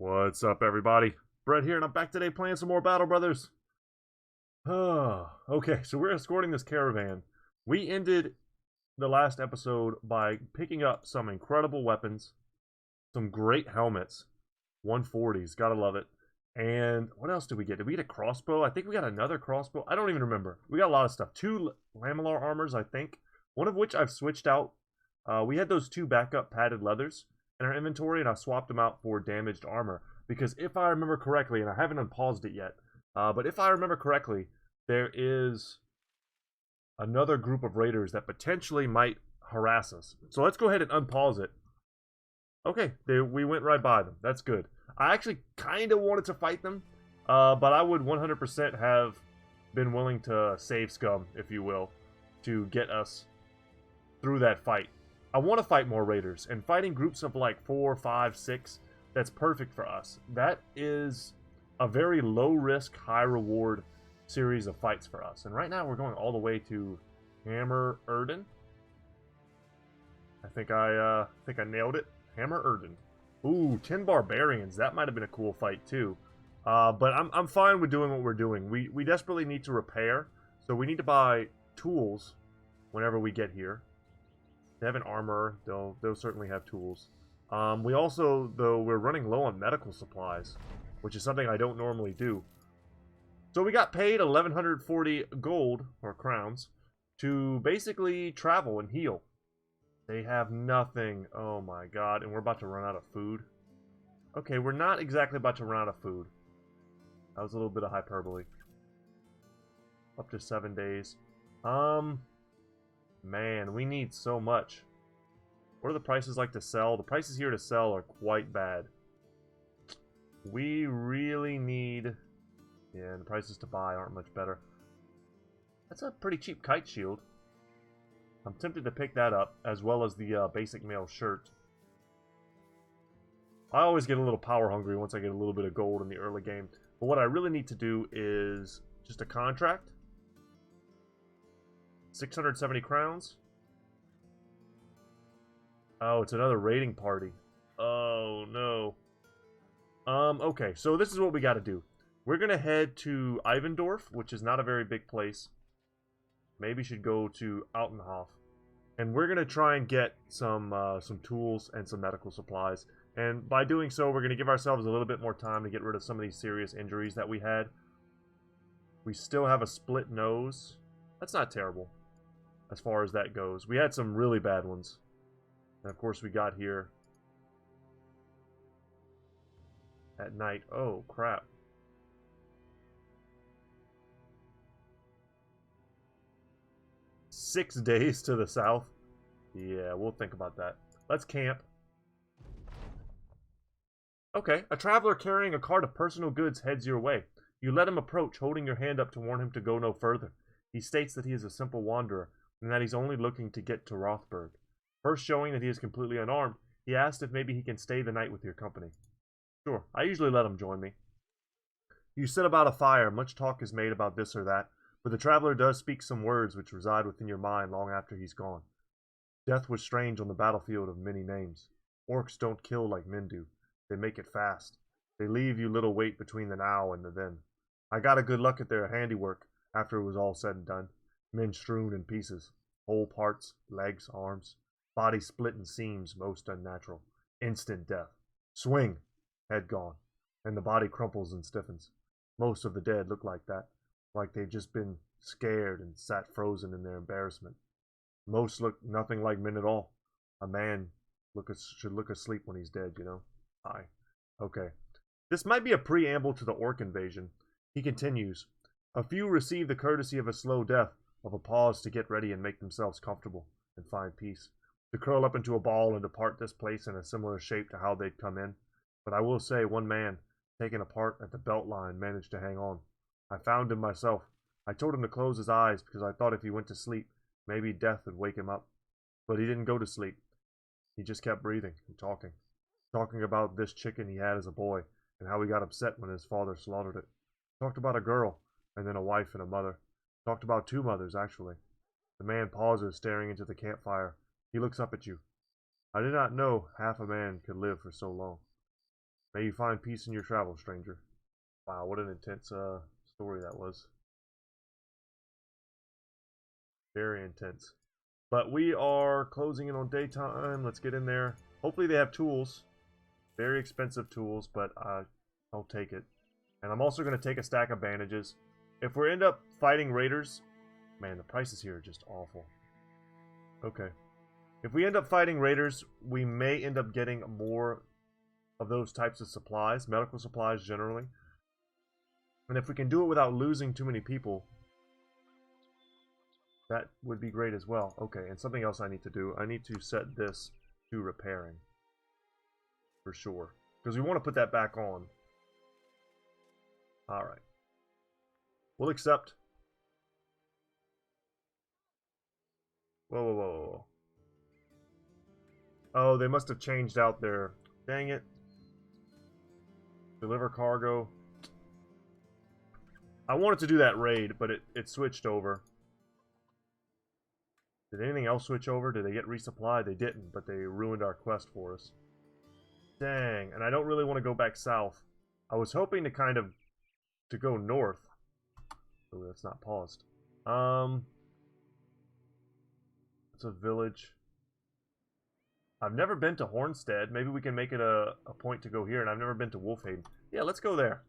What's up, everybody? Brett here, and I'm back today playing some more Battle Brothers. Okay, so we're escorting this caravan. We ended the last episode by picking up some incredible weapons, some great helmets, 140s, gotta love it. And what else did we get? Did we get a crossbow? I think we got another crossbow. I don't even remember. We got a lot of stuff. Two lamellar armors, I think. One of which I've switched out. We had those two backup padded leathers in our inventory, and I swapped them out for damaged armor. Because if I remember correctly, and I haven't unpaused it yet, but if I remember correctly, there is another group of raiders that potentially might harass us. So let's go ahead and unpause it. Okay, we went right by them. That's good. I actually kind of wanted to fight them, but I would 100% have been willing to save scum, if you will, to get us through that fight. I want to fight more raiders, and fighting groups of like 4, 5, 6, that's perfect for us. That is a very low risk, high reward series of fights for us. And right now we're going all the way to Hammer Erden. I think I nailed it. Hammer Erden. Ooh, 10 barbarians. That might have been a cool fight too. But I'm fine with doing what we're doing. We desperately need to repair, so we need to buy tools whenever we get here. They have an armor. They'll certainly have tools. We also, though, we're running low on medical supplies, which is something I don't normally do. So we got paid 1,140 gold, or crowns, to basically travel and heal. They have nothing. Oh my god, and we're about to run out of food. Okay, we're not exactly about to run out of food. That was a little bit of hyperbole. Up to 7 days. Man, we need so much. What are the prices like to sell? The prices here to sell are quite bad. We really need... Yeah, and the prices to buy aren't much better. That's a pretty cheap kite shield. I'm tempted to pick that up, as well as the basic mail shirt. I always get a little power hungry once I get a little bit of gold in the early game. But what I really need to do is just a contract. 670 crowns. Oh, it's another raiding party. Oh, no. Okay, so this is what we gotta do. We're gonna head to Ivendorf, which is not a very big place. Maybe should go to Altenhof. And we're gonna try and get some tools and some medical supplies. And by doing so, we're gonna give ourselves a little bit more time to get rid of some of these serious injuries that we had. We still have a split nose. That's not terrible, as far as that goes. We had some really bad ones. And of course we got here at night. Oh, crap. Six days to the south. Yeah, we'll think about that. Let's camp. Okay, a traveler carrying a cart of personal goods heads your way. You let him approach, holding your hand up to warn him to go no further. He states that he is a simple wanderer, and that he's only looking to get to Rothburg. First showing that he is completely unarmed, he asked if maybe he can stay the night with your company. Sure, I usually let him join me. You sit about a fire, much talk is made about this or that, but the traveler does speak some words which reside within your mind long after he's gone. Death was strange on the battlefield of many names. Orcs don't kill like men do. They make it fast. They leave you little wait between the now and the then. I got a good look at their handiwork after it was all said and done. Men strewn in pieces. Whole parts, legs, arms. Body split in seams, most unnatural. Instant death. Swing! Head gone. And the body crumples and stiffens. Most of the dead look like that. Like they've just been scared and sat frozen in their embarrassment. Most look nothing like men at all. A man should look asleep when he's dead, you know? Aye. Okay. This might be a preamble to the orc invasion. He continues. A few receive the courtesy of a slow death, of a pause to get ready and make themselves comfortable, and find peace. To curl up into a ball and depart this place in a similar shape to how they'd come in. But I will say one man, taken apart at the belt line, managed to hang on. I found him myself. I told him to close his eyes because I thought if he went to sleep, maybe death would wake him up. But he didn't go to sleep. He just kept breathing and talking. Talking about this chicken he had as a boy, and how he got upset when his father slaughtered it. Talked about a girl, and then a wife and a mother. Talked about two mothers, actually. The man pauses, staring into the campfire. He looks up at you. I did not know half a man could live for so long. May you find peace in your travel, stranger. Wow, what an intense story that was. Very intense. But we are closing in on daytime. Let's get in there. Hopefully they have tools. Very expensive tools, but I'll take it. And I'm also going to take a stack of bandages. If we end up fighting raiders... Man, the prices here are just awful. Okay. If we end up fighting raiders, we may end up getting more of those types of supplies. Medical supplies, generally. And if we can do it without losing too many people... that would be great as well. Okay, and something else I need to do. I need to set this to repairing. For sure. Because we want to put that back on. Alright. We'll accept. Whoa, whoa, whoa, whoa. Oh, they must have changed out their... Dang it. Deliver cargo. I wanted to do that raid, but it switched over. Did anything else switch over? Did they get resupplied? They didn't, but they ruined our quest for us. Dang, and I don't really want to go back south. I was hoping to kind of... to go north. Oh, that's not paused. It's a village. I've never been to Hornstead. Maybe we can make it a point to go here, and I've never been to Wolfhaven. Yeah, let's go there.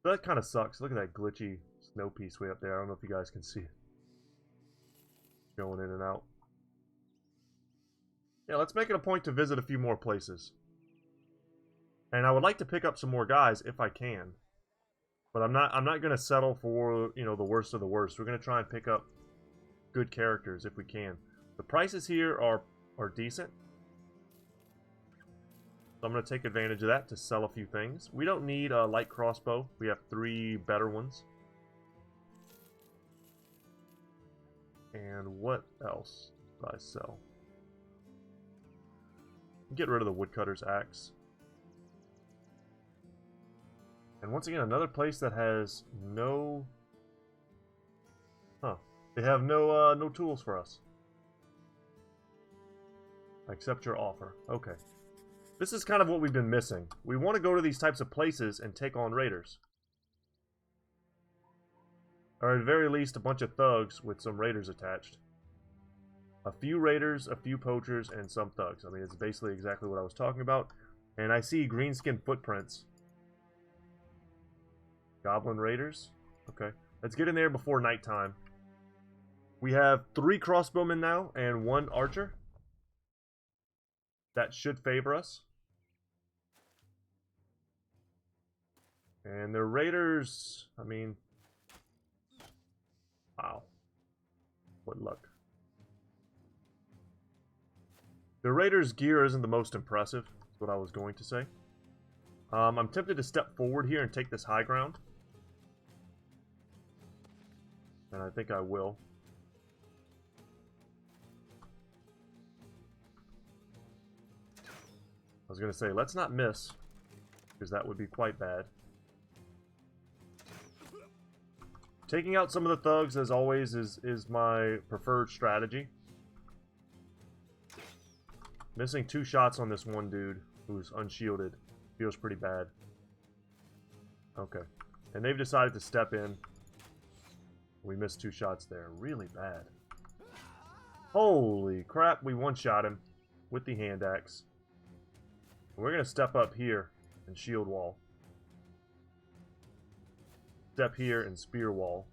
That kind of sucks. Look at that glitchy snow piece way up there. I don't know if you guys can see it. Going in and out. Yeah, let's make it a point to visit a few more places. And I would like to pick up some more guys if I can. But I'm not going to settle for, you know, the worst of the worst. We're going to try and pick up good characters if we can. The prices here are decent. So I'm going to take advantage of that to sell a few things. We don't need a light crossbow. We have 3 better ones. And what else did I sell? Get rid of the woodcutter's axe. And once again, another place that has no... Huh. They have no tools for us. I accept your offer. Okay. This is kind of what we've been missing. We want to go to these types of places and take on raiders. Or at the very least, a bunch of thugs with some raiders attached. A few raiders, a few poachers, and some thugs. I mean, it's basically exactly what I was talking about. And I see greenskin footprints. Goblin raiders. Okay. Let's get in there before nighttime. We have 3 crossbowmen now and 1 archer. That should favor us. And the raiders, I mean... Wow. What luck. The raiders' gear isn't the most impressive, is what I was going to say. I'm tempted to step forward here and take this high ground. And I think I will. I was going to say, let's not miss, because that would be quite bad. Taking out some of the thugs, as always, is my preferred strategy. Missing 2 shots on this one dude who's unshielded feels pretty bad. Okay. And they've decided to step in. We missed 2 shots there. Really bad. Holy crap, we one-shot him with the hand axe. We're going to step up here and shield wall. Step here and spear wall.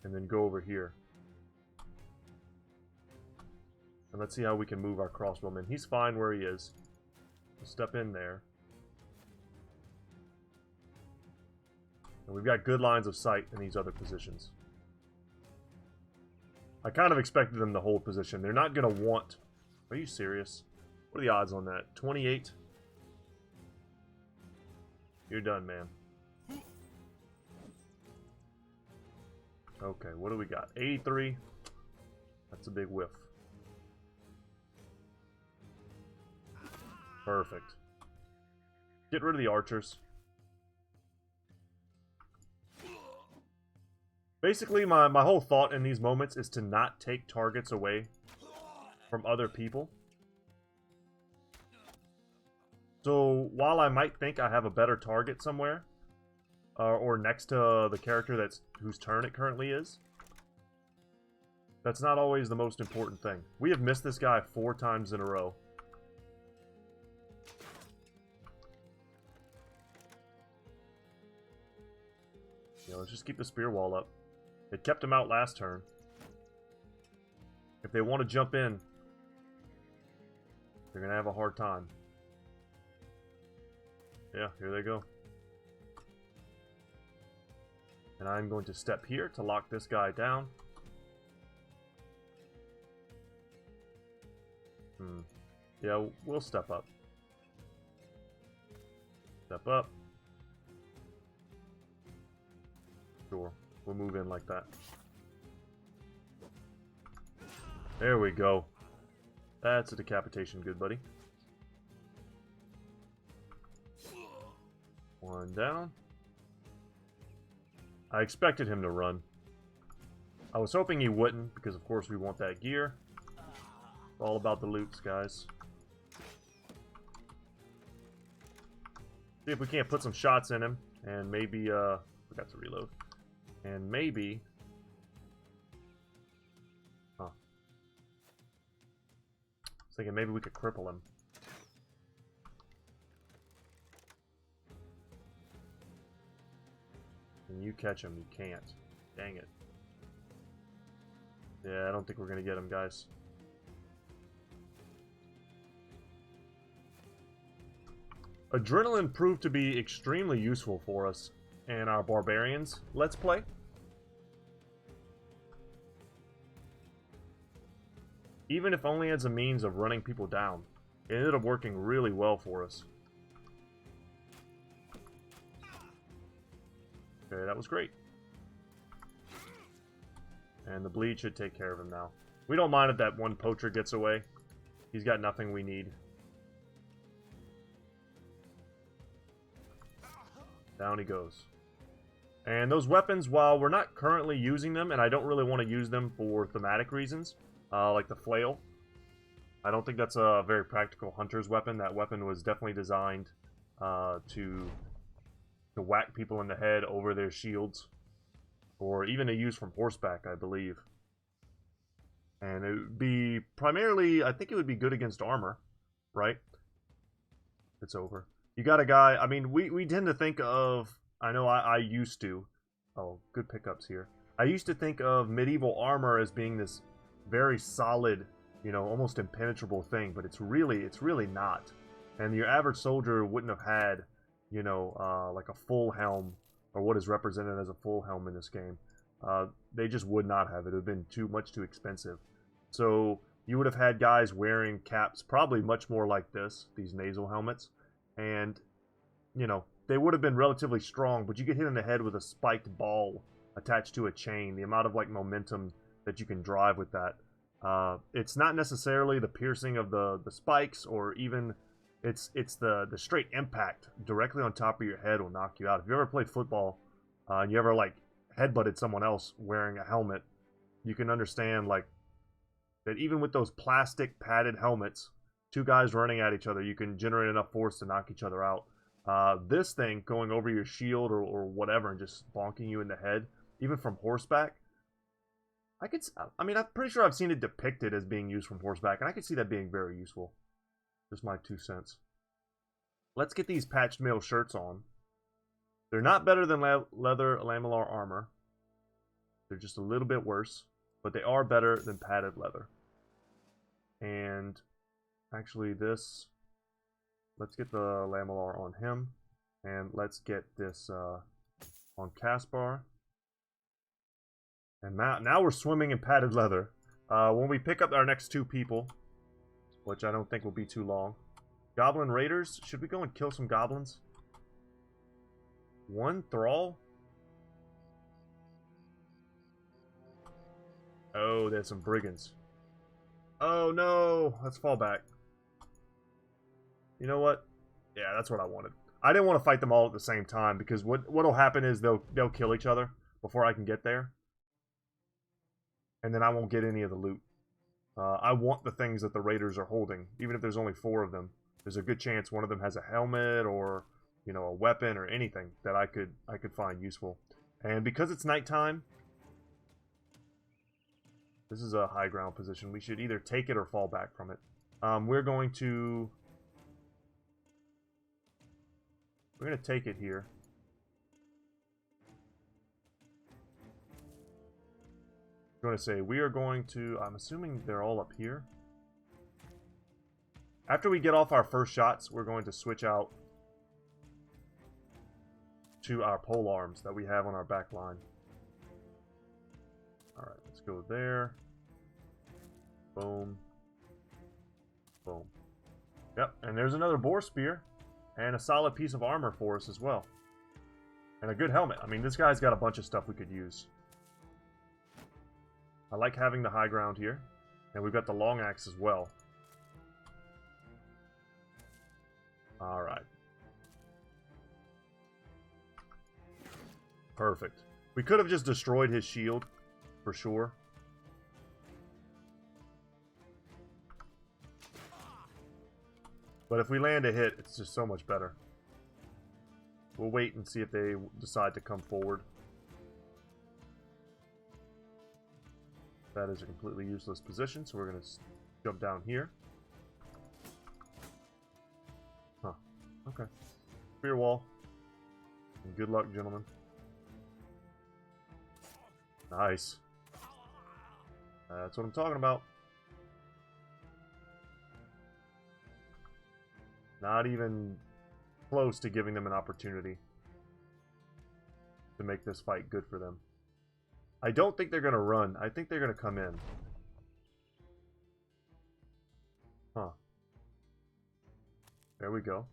And then go over here. And let's see how we can move our crossbowman. He's fine where he is. We'll step in there. And we've got good lines of sight in these other positions. I kind of expected them to hold position. They're not going to want... Are you serious? What are the odds on that? 28? You're done, man. Okay, what do we got? 83? That's a big whiff. Perfect. Get rid of the archers. Basically, my whole thought in these moments is to not take targets away from other people. So while I might think I have a better target somewhere, or next to the character whose turn it currently is, that's not always the most important thing. We have missed this guy 4 times in a row. Yeah, let's just keep the spear wall up. It kept him out last turn. If they want to jump in, they're going to have a hard time. Yeah, here they go. And I'm going to step here to lock this guy down. Yeah, we'll step up. Step up. Sure, we'll move in like that. There we go. That's a decapitation, good buddy. One down. I expected him to run. I was hoping he wouldn't, because of course we want that gear. It's all about the loots, guys. See if we can't put some shots in him, and maybe, forgot to reload. And maybe... Huh. I was thinking maybe we could cripple him. Can you catch him? You can't. Dang it. Yeah, I don't think we're gonna get him, guys. Adrenaline proved to be extremely useful for us in our Barbarians Let's Play. Even if only as a means of running people down, it ended up working really well for us. Okay, that was great. And the bleed should take care of him now. We don't mind if that one poacher gets away. He's got nothing we need. Down he goes. And those weapons, while we're not currently using them, and I don't really want to use them for thematic reasons, like the flail. I don't think that's a very practical hunter's weapon. That weapon was definitely designed to whack people in the head over their shields. Or even to use from horseback, I believe. And it would be primarily, I think it would be good against armor, right? It's over. You got a guy, I mean, we tend to think of, I know I used to, oh, good pickups here. I used to think of medieval armor as being this very solid, you know, almost impenetrable thing, but it's really not. And your average soldier wouldn't have had, you know, like a full helm, or what is represented as a full helm in this game. They just would not have. It would have been too expensive. So you would have had guys wearing caps, probably much more like this, these nasal helmets. And, you know, they would have been relatively strong, but you get hit in the head with a spiked ball attached to a chain. The amount of, like, momentum that you can drive with that. It's not necessarily the piercing of the spikes, or even... It's the straight impact directly on top of your head will knock you out. If you ever played football, and you ever, like, headbutted someone else wearing a helmet, you can understand, like, that even with those plastic padded helmets, 2 guys running at each other, you can generate enough force to knock each other out. This thing going over your shield or whatever and just bonking you in the head, even from horseback, I mean, I'm pretty sure I've seen it depicted as being used from horseback, and I could see that being very useful. Just my 2 cents. Let's get these patched mail shirts on. They're not better than leather lamellar armor. They're just a little bit worse, but they are better than padded leather. And actually this, let's get the lamellar on him, and let's get this on Caspar. And now we're swimming in padded leather. When we pick up our next 2 people, which I don't think will be too long. Goblin Raiders. Should we go and kill some goblins? 1 thrall? Oh, there's some brigands. Oh no! Let's fall back. You know what? Yeah, that's what I wanted. I didn't want to fight them all at the same time, because what'll happen is they'll kill each other before I can get there. And then I won't get any of the loot. I want the things that the raiders are holding, even if there's only 4 of them. there's a good chance one of them has a helmet or, you know, a weapon or anything that I could find useful. And because it's nighttime, this is a high ground position. We should either take it or fall back from it. We're going to take it here. I'm going to say we are going to, I'm assuming they're all up here. After we get off our first shots, we're going to switch out to our pole arms that we have on our back line. Alright, let's go there. Boom. Boom. Yep, and there's another boar spear. And a solid piece of armor for us as well. And a good helmet. I mean, this guy's got a bunch of stuff we could use. I like having the high ground here. And we've got the long axe as well. Alright. Perfect. We could have just destroyed his shield, for sure. But if we land a hit, it's just so much better. We'll wait and see if they decide to come forward. That is a completely useless position, so we're going to jump down here. Huh. Okay. Spear wall. And good luck, gentlemen. Nice. That's what I'm talking about. Not even close to giving them an opportunity to make this fight good for them. I don't think they're going to run. I think they're going to come in. Huh. There we go.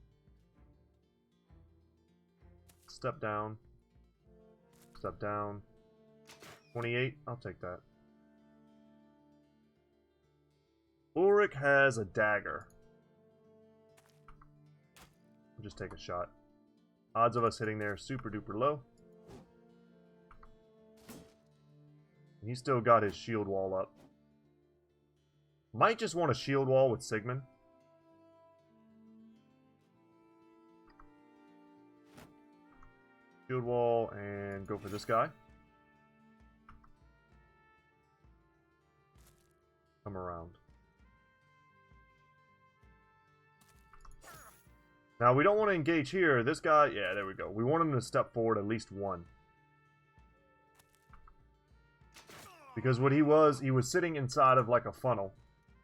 Step down. Step down. 28. I'll take that. Ulrich has a dagger. I'll just take a shot. Odds of us hitting there are super duper low. He's still got his shield wall up. Might just want a shield wall with Sigmund. Shield wall and go for this guy. Come around. Now we don't want to engage here. This guy, yeah, there we go. We want him to step forward at least one. Because what he was sitting inside of like a funnel.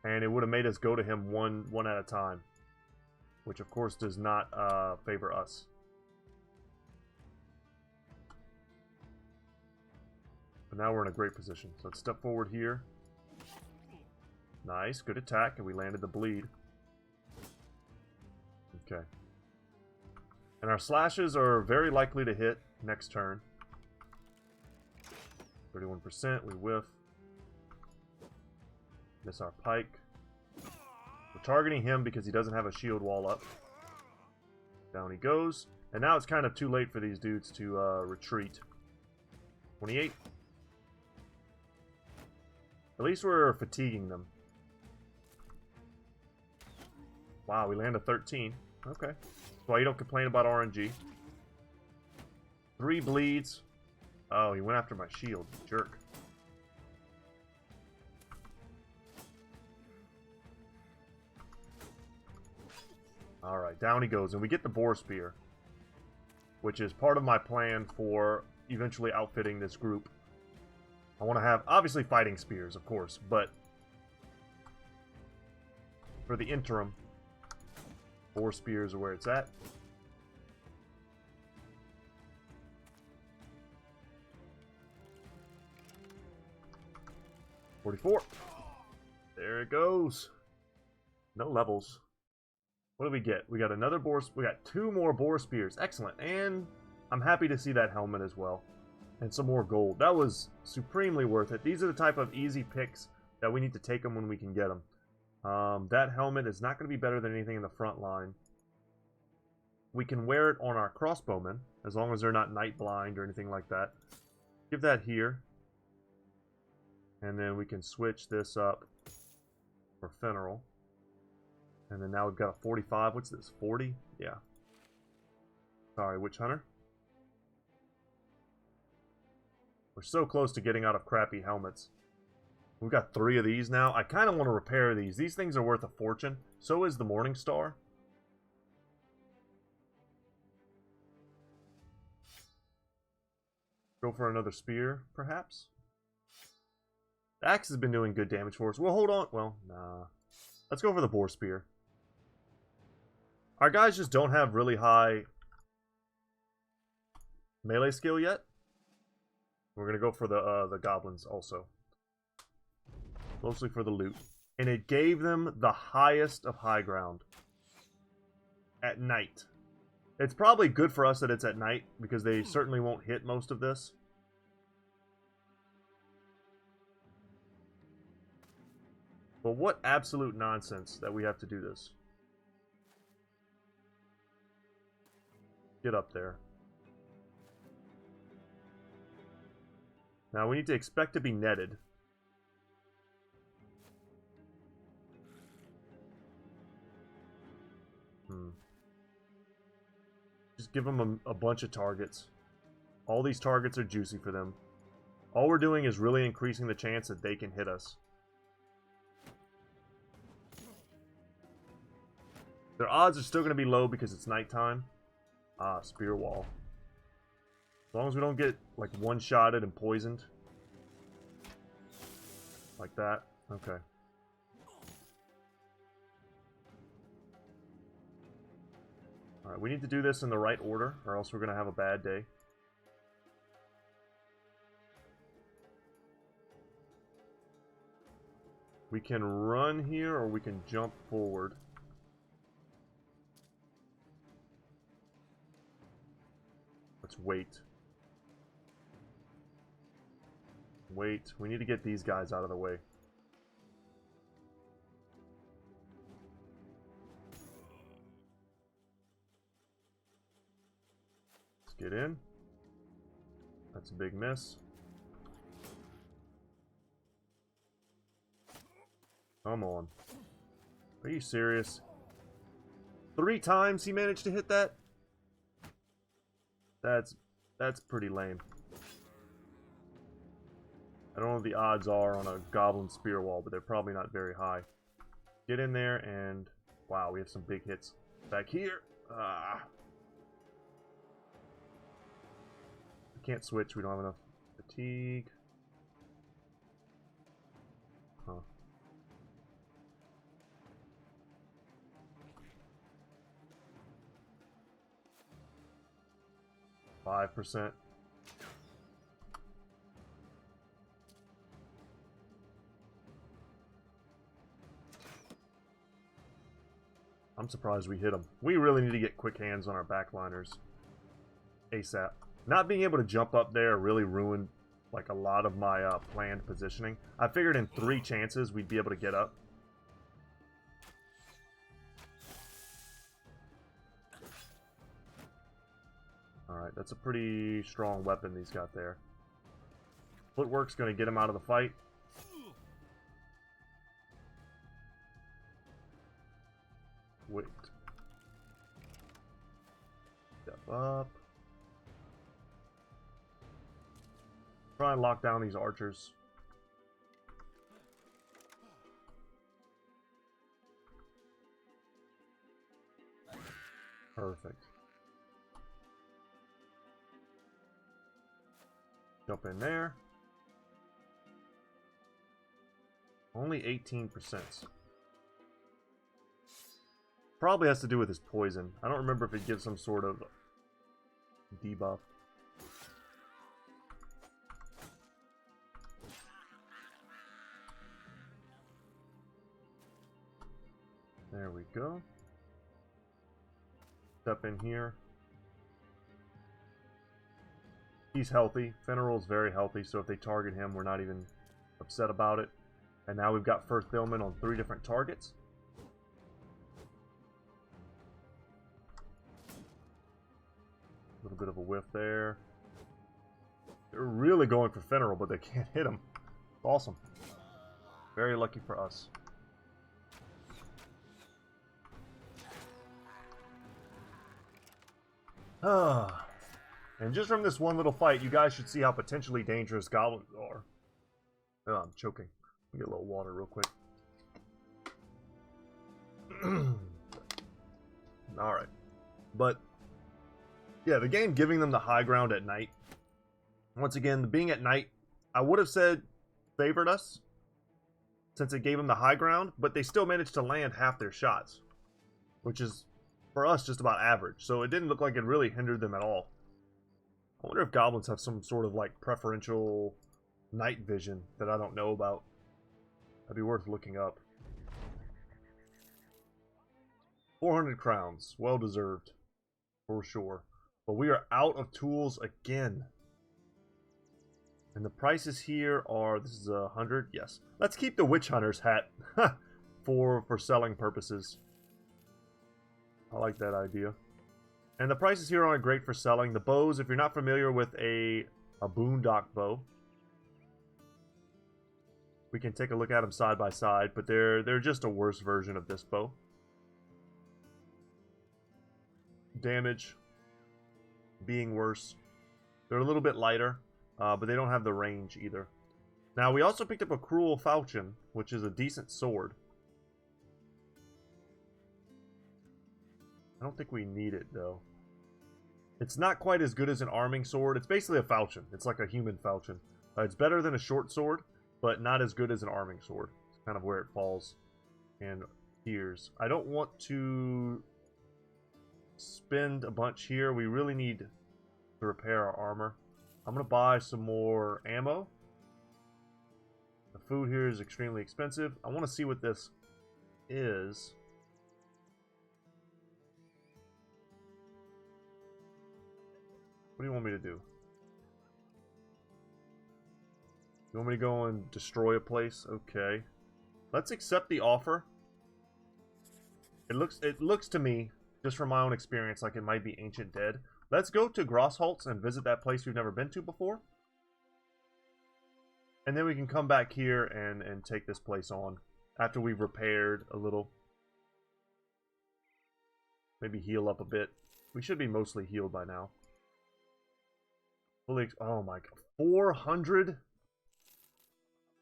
And it would have made us go to him one at a time. Which of course does not favor us. But now we're in a great position. So let's step forward here. Nice, good attack, and we landed the bleed. Okay. And our slashes are very likely to hit next turn. 31%, we whiff. Miss our pike. We're targeting him because he doesn't have a shield wall up. Down he goes. And now it's kind of too late for these dudes to retreat. 28. At least we're fatiguing them. Wow, we land a 13. Okay. That's why you don't complain about RNG. 3 bleeds. Oh, he went after my shield. Jerk. Alright, down he goes. And we get the boar spear. Which is part of my plan for eventually outfitting this group. I want to have, obviously, fighting spears, of course. But for the interim, boar spears are where it's at. $44. There it goes. No levels. What do we get? We got another boar. We got 2 more boar spears. Excellent. And I'm happy to see that helmet as well. And some more gold. That was supremely worth it. These are the type of easy picks that we need to take them when we can get them. That helmet is not going to be better than anything in the front line. We can wear it on our crossbowmen, as long as they're not night blind or anything like that. Give that here. And then we can switch this up for Fenral. And then now we've got a 45. What's this? 40? Yeah. Sorry, Witch Hunter. We're so close to getting out of crappy helmets. We've got 3 of these now. I kind of want to repair these. These things are worth a fortune. So is the Morning Star. Go for another spear, perhaps? The axe has been doing good damage for us. Well, hold on. Well, nah. Let's go for the boar spear. Our guys just don't have really high melee skill yet. We're going to go for the goblins also. Mostly for the loot. And it gave them the highest of high ground. At night. It's probably good for us that it's at night, because they certainly won't hit most of this. But what absolute nonsense that we have to do this. Get up there. Now we need to expect to be netted. Just give them a bunch of targets. All these targets are juicy for them. All we're doing is really increasing the chance that they can hit us. Their odds are still going to be low because it's nighttime. Ah, spear wall. As long as we don't get, like, one-shotted and poisoned. Like that. Okay. Alright, we need to do this in the right order, or else we're going to have a bad day. We can run here, or we can jump forward. Let's wait. Wait. We need to get these guys out of the way. Let's get in. That's a big miss. Come on. Are you serious? 3 times he managed to hit that? That's pretty lame. I don't know what the odds are on a goblin spear wall, but they're probably not very high. Get in there and... Wow, we have some big hits. Back here. Ah. We can't switch. We don't have enough fatigue. Huh. %. I'm surprised we hit them. We really need to get quick hands on our backliners. ASAP. Not being able to jump up there really ruined like a lot of my planned positioning. I figured in 3 chances we'd be able to get up. Alright, that's a pretty strong weapon he's got there. Footwork's going to get him out of the fight. Wait. Step up. Try and lock down these archers. Perfect. Jump in there. Only 18%. Probably has to do with his poison. I don't remember if it gives some sort of debuff. There we go. Step in here. He's healthy. Fenrirol's very healthy, so if they target him, we're not even upset about it. And now we've got Firth Billman on 3 different targets. A little bit of a whiff there. They're really going for Fenrirol, but they can't hit him. Awesome. Very lucky for us. And just from this one little fight, you guys should see how potentially dangerous goblins are. Oh, I'm choking. Get a little water real quick. Alright. But, yeah, the game giving them the high ground at night. Once again, being at night, I would have said favored us, since it gave them the high ground, but they still managed to land half their shots, which is, for us, just about average. So it didn't look like it really hindered them at all. I wonder if goblins have some sort of, like, preferential night vision that I don't know about. That'd be worth looking up. 400 crowns. Well deserved. For sure. But we are out of tools again. And the prices here are... This is 100? Yes. Let's keep the Witch Hunter's hat. for selling purposes. I like that idea. And the prices here aren't great for selling. The bows, if you're not familiar with a boondock bow, we can take a look at them side by side, but they're just a worse version of this bow. Damage being worse. They're a little bit lighter, but they don't have the range either. Now, we also picked up a Cruel Falchion, which is a decent sword. I don't think we need it, though. It's not quite as good as an arming sword. It's basically a falchion. It's like a human falchion. It's better than a short sword, but not as good as an arming sword. It's kind of where it falls in tiers. I don't want to spend a bunch here. We really need to repair our armor. I'm going to buy some more ammo. The food here is extremely expensive. I want to see what this is. What do you want me to do? You want me to go and destroy a place? Okay. Let's accept the offer. It looks to me, just from my own experience, like it might be Ancient Dead. Let's go to Grossholtz and visit that place we've never been to before. And then we can come back here and take this place on after we've repaired a little. Maybe heal up a bit. We should be mostly healed by now. Oh my god. 400?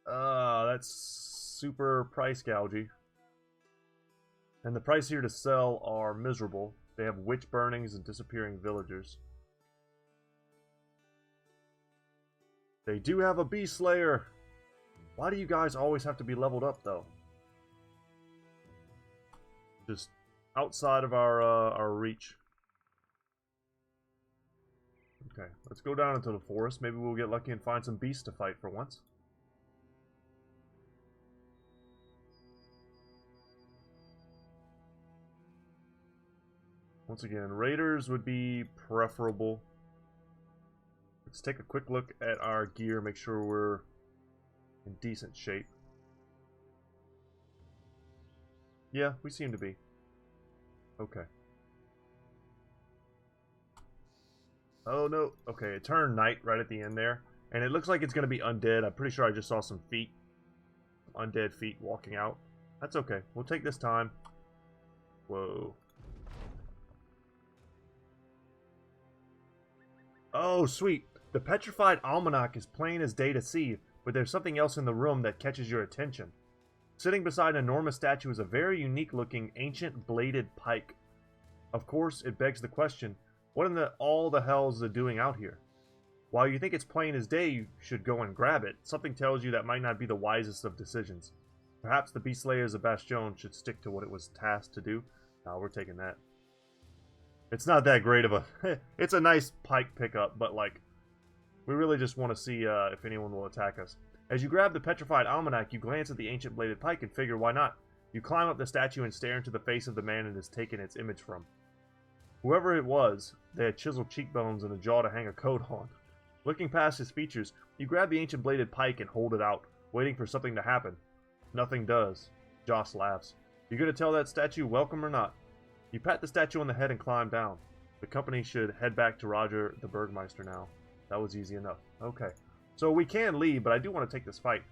That's super price gougy. And the price here to sell are miserable. They have witch burnings and disappearing villagers. They do have a Beast Slayer. Why do you guys always have to be leveled up, though? Just outside of our reach. Okay, let's go down into the forest. Maybe we'll get lucky and find some beasts to fight for once. Once again, raiders would be preferable. Let's take a quick look at our gear, make sure we're in decent shape. Yeah, we seem to be. Okay. Oh no, okay, it turned night right at the end there. And it looks like it's going to be undead. I'm pretty sure I just saw some feet. Undead feet walking out. That's okay, we'll take this time. Whoa. Oh, sweet. The Petrified Almanac is plain as day to see, but there's something else in the room that catches your attention. Sitting beside an enormous statue is a very unique-looking ancient bladed pike. Of course, it begs the question, what in all the hell is it doing out here? While you think it's plain as day you should go and grab it, something tells you that might not be the wisest of decisions. Perhaps the Beast Slayers of Bastion should stick to what it was tasked to do. No, we're taking that. It's not that great of a... It's a nice pike pickup, but like, we really just want to see if anyone will attack us. As you grab the Petrified Almanac, you glance at the ancient bladed pike and figure, why not? You climb up the statue and stare into the face of the man it has taken its image from. Whoever it was, they had chiseled cheekbones and a jaw to hang a coat on. Looking past his features, you grab the ancient bladed pike and hold it out, waiting for something to happen. Nothing does. Joss laughs. You gonna tell that statue welcome or not? You pat the statue on the head and climb down. The company should head back to Roger the Bergmeister now. That was easy enough. Okay. So we can leave, but I do want to take this fight.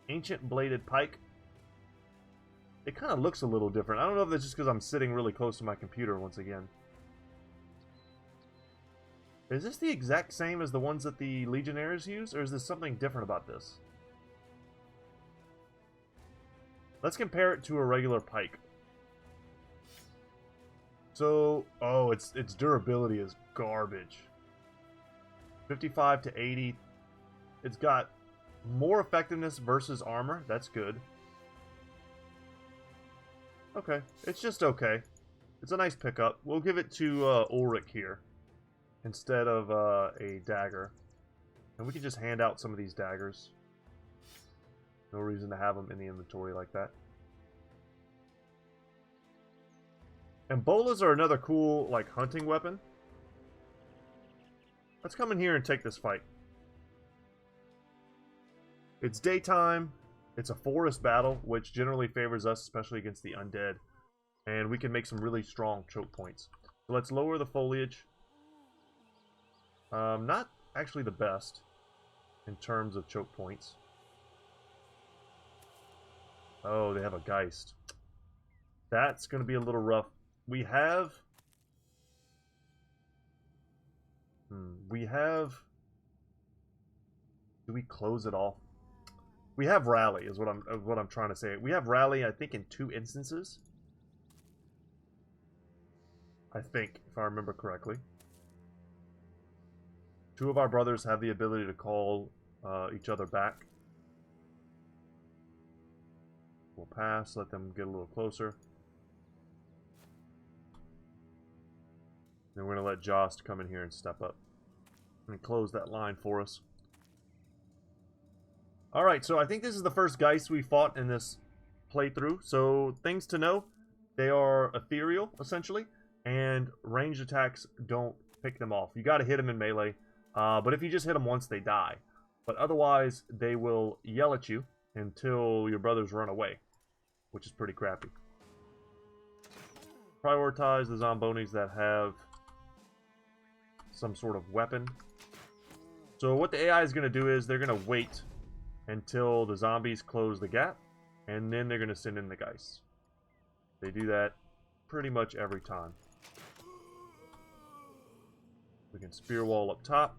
Ancient bladed pike. It kind of looks a little different. I don't know if that's just because I'm sitting really close to my computer once again. Is this the exact same as the ones that the Legionnaires use, or is this something different about this? Let's compare it to a regular pike. So, oh, its durability is garbage. 55 to 80. It's got more effectiveness versus armor. That's good. Okay, it's just okay. It's a nice pickup. We'll give it to Ulrich here instead of a dagger. And we can just hand out some of these daggers. No reason to have them in the inventory like that. And bolas are another cool, like, hunting weapon. Let's come in here and take this fight. It's daytime. It's a forest battle, which generally favors us, especially against the undead. And we can make some really strong choke points. So let's lower the foliage. Not actually the best in terms of choke points. Oh, they have a Geist. That's going to be a little rough. We have... Do we close it off? We have Rally, is what I'm trying to say. We have Rally, I think, in 2 instances. I think, if I remember correctly. 2 of our brothers have the ability to call each other back. We'll pass, let them get a little closer. Then we're going to let Jost come in here and step up. And close that line for us. Alright, so I think this is the first Geist we fought in this playthrough. So, things to know. They are ethereal, essentially. And ranged attacks don't pick them off. You gotta hit them in melee. But if you just hit them once, they die. But otherwise, they will yell at you until your brothers run away. Which is pretty crappy. Prioritize the Zombonis that have some sort of weapon. So what the AI is going to do is they're going to wait until the zombies close the gap. And then they're going to send in the Geists. They do that pretty much every time. We can spear wall up top.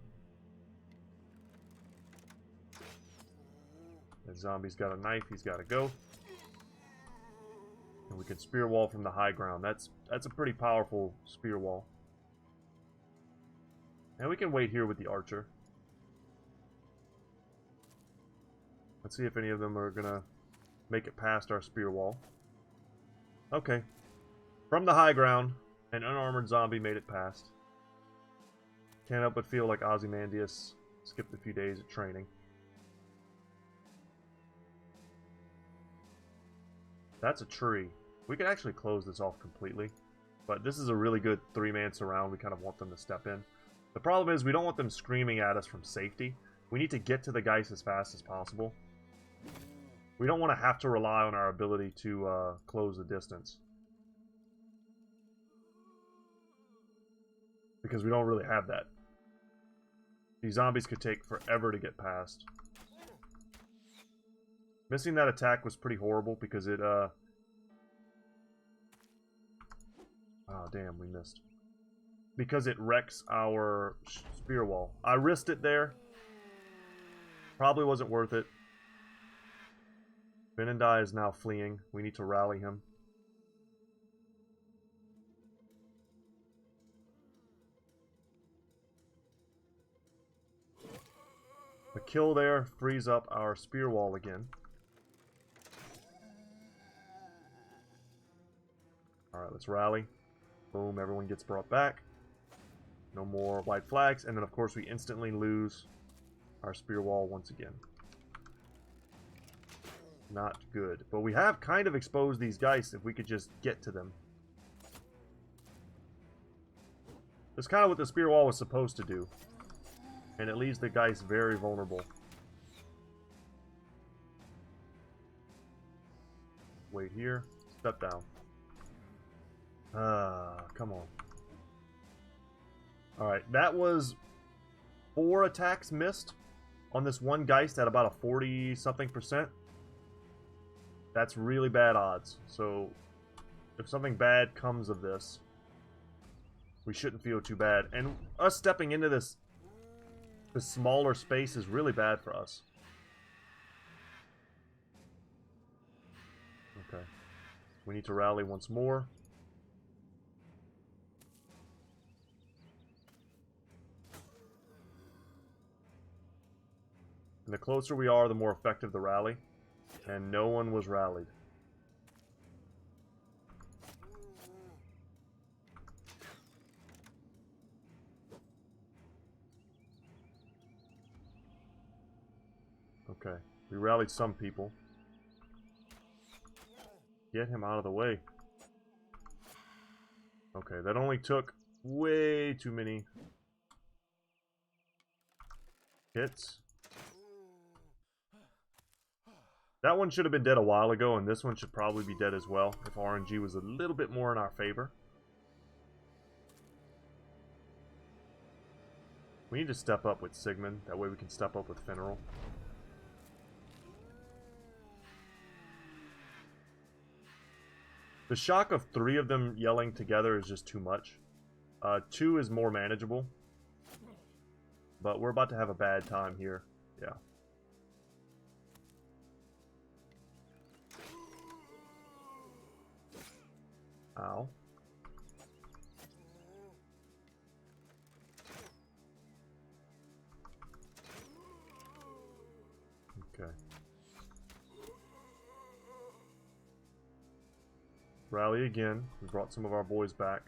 The zombie's got a knife, he's got to go. And we can spear wall from the high ground. That's a pretty powerful spear wall. And we can wait here with the archer. Let's see if any of them are going to make it past our spear wall. Okay. From the high ground, an unarmored zombie made it past. Can't help but feel like Ozymandias skipped a few days of training. That's a tree. We could actually close this off completely. But this is a really good 3-man surround. We kind of want them to step in. The problem is we don't want them screaming at us from safety. We need to get to the Geist as fast as possible. We don't want to have to rely on our ability to close the distance. Because we don't really have that. These zombies could take forever to get past. Missing that attack was pretty horrible because it, Oh, damn, we missed. Because it wrecks our spear wall. I risked it there. Probably wasn't worth it. Benendai is now fleeing. We need to rally him. The kill there frees up our spear wall again. Alright, let's rally. Boom, everyone gets brought back. No more white flags. And then, of course, we instantly lose our spear wall once again. Not good. But we have kind of exposed these Geists if we could just get to them. That's kind of what the spear wall was supposed to do. And it leaves the Geists very vulnerable. Wait here. Step down. Come on. Alright, that was 4 attacks missed on this one Geist at about a 40-something%. That's really bad odds. So, if something bad comes of this, we shouldn't feel too bad. And us stepping into this smaller space is really bad for us. Okay. We need to rally once more. And the closer we are, the more effective the rally. And no one was rallied. Okay, we rallied some people. Get him out of the way. Okay, that only took way too many hits. That one should have been dead a while ago, and this one should probably be dead as well, if RNG was a little bit more in our favor. We need to step up with Sigmund, that way we can step up with Finral. The shock of 3 of them yelling together is just too much. 2 is more manageable. But we're about to have a bad time here. Yeah. Ow. Okay. Rally again. We brought some of our boys back.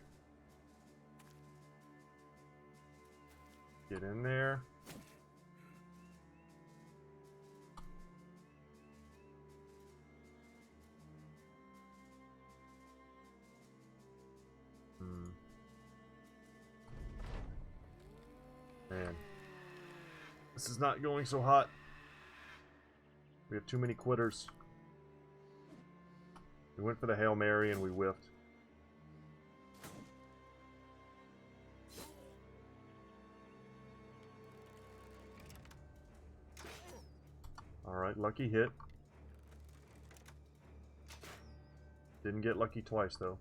Get in there. Man. This is not going so hot. We have too many quitters. We went for the Hail Mary and we whiffed. Alright, lucky hit. Didn't get lucky twice, though.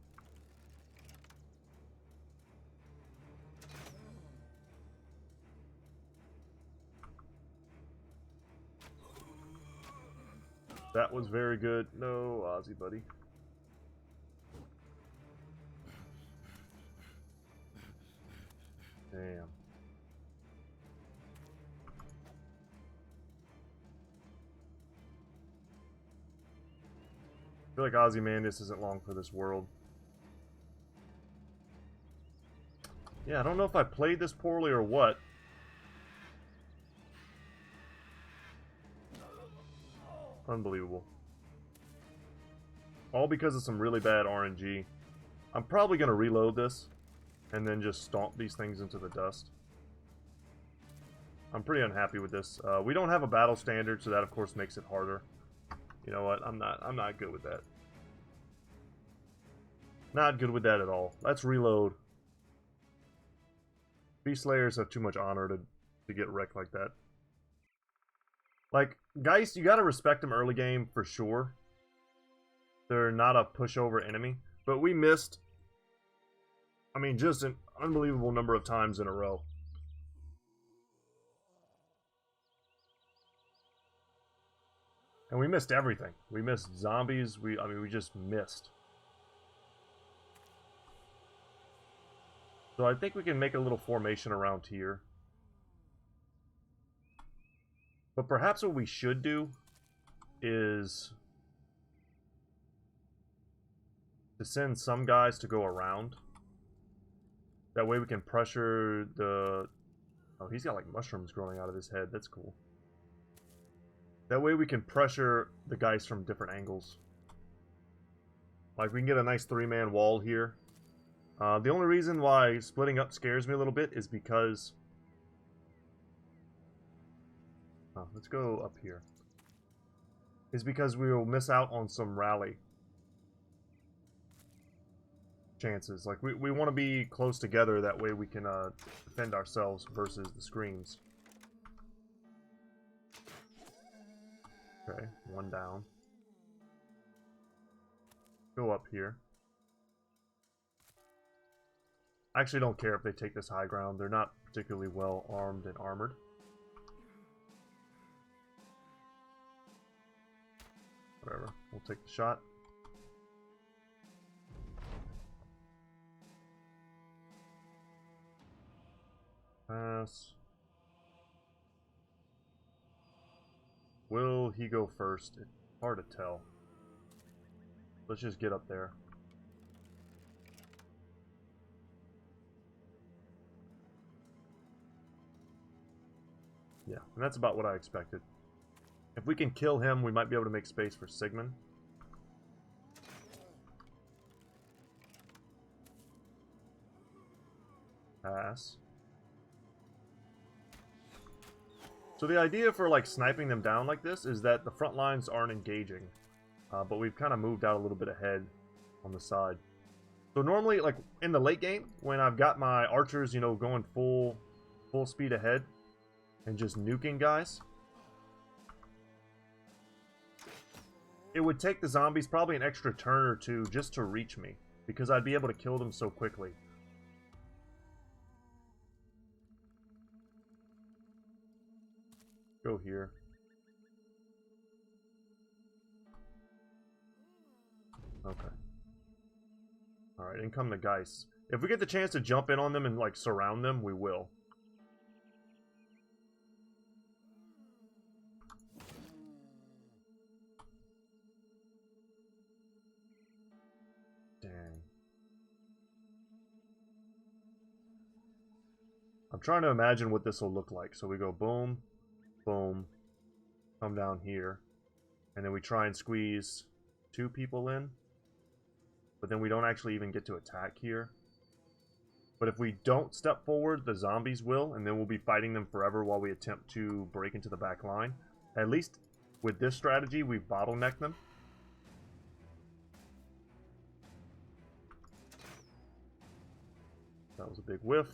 That was very good. No, Ozzy, buddy. Damn. I feel like Ozymandias isn't long for this world. Yeah, I don't know if I played this poorly or what. Unbelievable. All because of some really bad RNG. I'm probably going to reload this and then just stomp these things into the dust. I'm pretty unhappy with this. We don't have a battle standard, so that of course makes it harder. You know what? I'm not good with that. Not good with that at all. Let's reload. Beast Slayers have too much honor to get wrecked like that. Like, Geist, you gotta respect them early game for sure. They're not a pushover enemy. But we missed, I mean, just an unbelievable number of times in a row. And we missed everything. We missed zombies. We just missed. So I think we can make a little formation around here. But perhaps what we should do is to send some guys to go around. That way we can pressure the... Oh, he's got like mushrooms growing out of his head. That's cool. That way we can pressure the guys from different angles. Like we can get a nice 3-man wall here. The only reason why splitting up scares me a little bit is because... Oh, let's go up here. Is because we will miss out on some rally chances. Like, we want to be close together, that way we can defend ourselves versus the screams. Okay, 1 down. Go up here. I actually don't care if they take this high ground. They're not particularly well armed and armored. Whatever. We'll take the shot. Pass. Will he go first? It's hard to tell. Let's just get up there. Yeah, and that's about what I expected. If we can kill him, we might be able to make space for Sigmund. Pass. So the idea for like sniping them down like this is that the front lines aren't engaging. But we've kind of moved out a little bit ahead on the side. So normally, like in the late game, when I've got my archers, you know, going full speed ahead and just nuking guys, it would take the zombies probably an extra turn or two just to reach me, because I'd be able to kill them so quickly. Go here. Okay. Alright, in come the Geist. If we get the chance to jump in on them and, like, surround them, we will. Dang. I'm trying to imagine what this will look like. So we go boom, boom, come down here, and then we try and squeeze 2 people in. But then we don't actually even get to attack here. But if we don't step forward, the zombies will, and then we'll be fighting them forever while we attempt to break into the back line. At least with this strategy, we've bottlenecked them. That was a big whiff.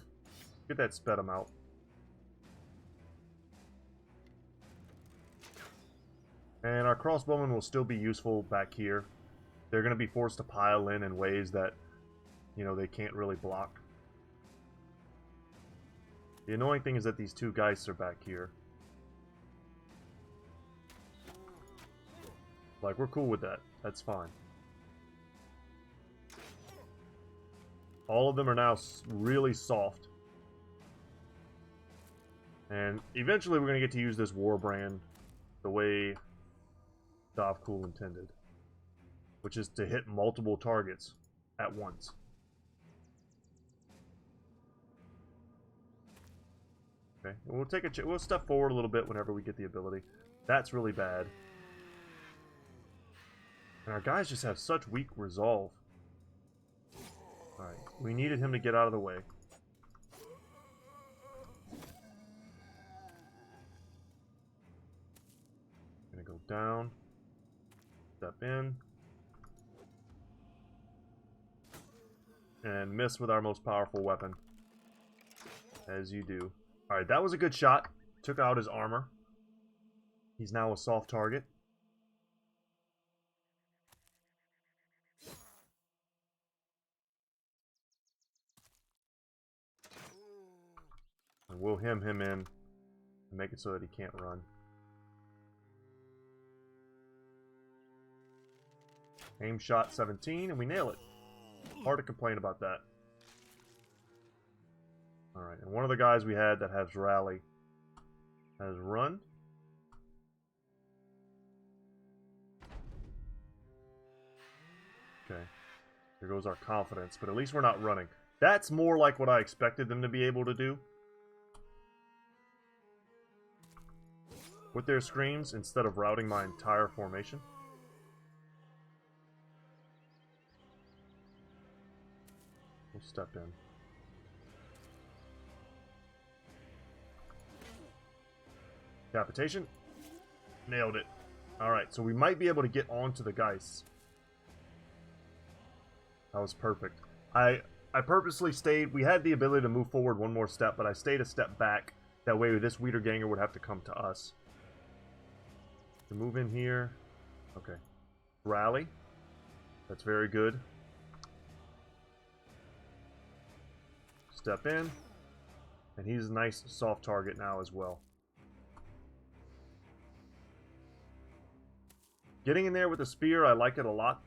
Get that sped them out. And our crossbowmen will still be useful back here. They're going to be forced to pile in ways that, you know, they can't really block. The annoying thing is that these 2 Geists are back here. Like, we're cool with that. That's fine. All of them are now really soft. And eventually we're going to get to use this war brand the way Dovcool intended, which is to hit multiple targets at once. Okay, we'll take we'll step forward a little bit whenever we get the ability. That's really bad. And our guys just have such weak resolve. Alright, we needed him to get out of the way. Gonna go down. Step in. And miss with our most powerful weapon. As you do. Alright, that was a good shot. Took out his armor. He's now a soft target. And we'll hem him in and make it so that he can't run. Aim shot 17, and we nail it. Hard to complain about that. Alright, and one of the guys we had that has rally has run. Okay. There goes our confidence, but at least we're not running. That's more like what I expected them to be able to do. With their screams, instead of routing my entire formation. We'll step in. Capitation. Nailed it. Alright, so we might be able to get onto the Geists. That was perfect. I purposely stayed. We had the ability to move forward one more step, but I stayed a step back. That way this Wiederganger would have to come to us. To move in here. Okay. Rally. That's very good. Step in. And he's a nice soft target now as well. Getting in there with a spear, I like it a lot.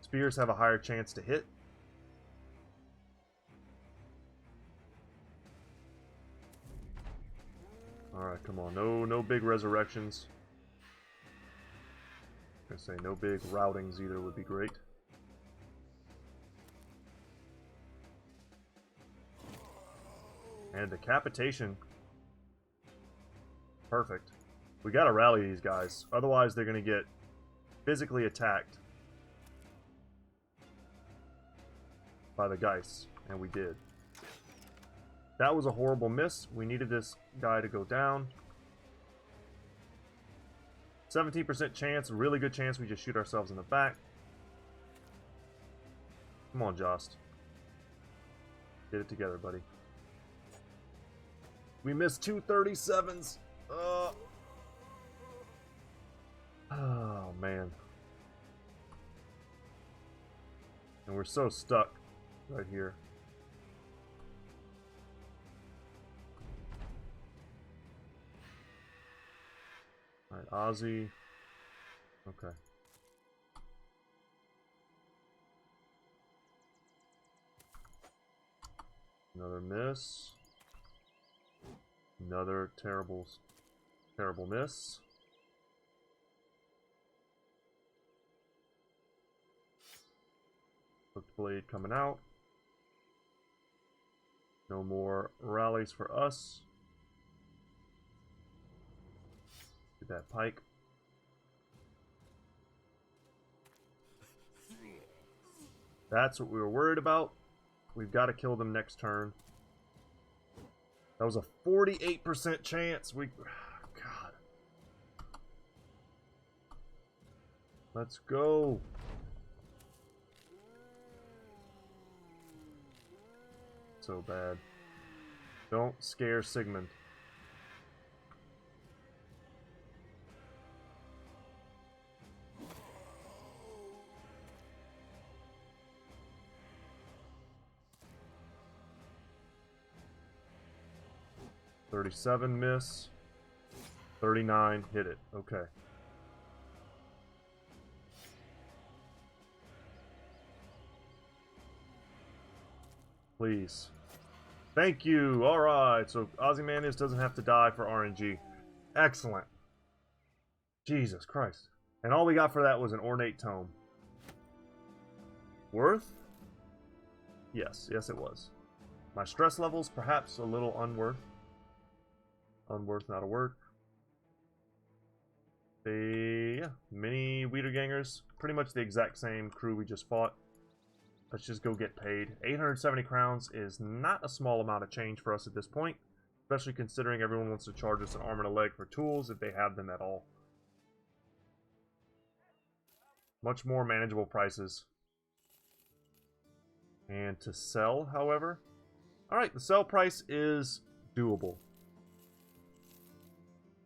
Spears have a higher chance to hit. Alright, come on. No big resurrections. I was gonna say no big routings either would be great. And decapitation. Perfect. We gotta rally these guys. Otherwise they're gonna get physically attacked by the Geist. And we did. That was a horrible miss. We needed this guy to go down. 17% chance, really good chance we just shoot ourselves in the back. Come on, Jost. Get it together, buddy. We missed 237s. Oh, man. And we're so stuck right here. Alright, Ozzy. Okay. Another miss. Another terrible miss. Hooked blade coming out. No more rallies for us. Get that pike. That's what we were worried about. We've got to kill them next turn. That was a 48% chance. God. Let's go. So bad. Don't scare Sigmund. $37 miss. 39 hit it. Okay. Please. Thank you. Alright, so Ozymandias doesn't have to die for RNG. Excellent. Jesus Christ. And all we got for that was an ornate tome. Worth? Yes, yes it was. My stress levels perhaps a little unworth. Unworth, not a word. Yeah, mini Wiedergangers. Pretty much the exact same crew we just fought. Let's just go get paid. 870 crowns is not a small amount of change for us at this point. Especially considering everyone wants to charge us an arm and a leg for tools if they have them at all. Much more manageable prices. And to sell, however. Alright, the sell price is doable.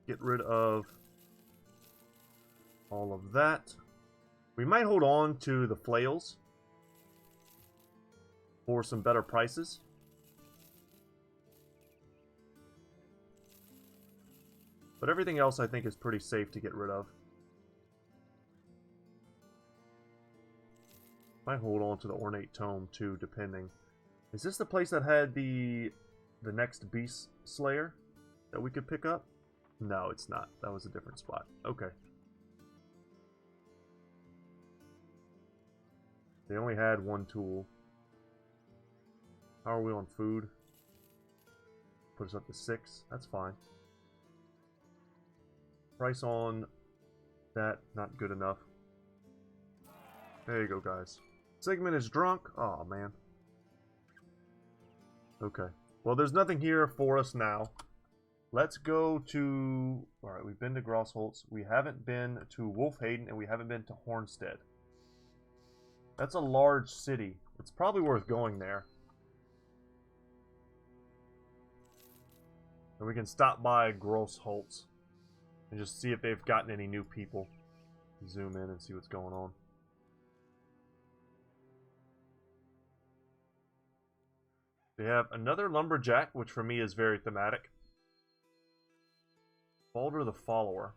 Get rid of all of that. We might hold on to the flails for some better prices. But everything else I think is pretty safe to get rid of. Might hold on to the ornate tome too, depending. Is this the place that had the next beast slayer that we could pick up? No, it's not. That was a different spot. Okay. They only had one tool. How are we on food? Put us up to 6. That's fine. Price on that, not good enough. There you go, guys. Sigmund is drunk. Oh, man. Okay. Well, there's nothing here for us now. Let's go to... Alright, we've been to Grossholtz. We haven't been to Wolfhaven, and we haven't been to Hornstead. That's a large city. It's probably worth going there. And we can stop by Grossholtz and just see if they've gotten any new people. Zoom in and see what's going on. They have another lumberjack, which for me is very thematic. Baldur the Follower.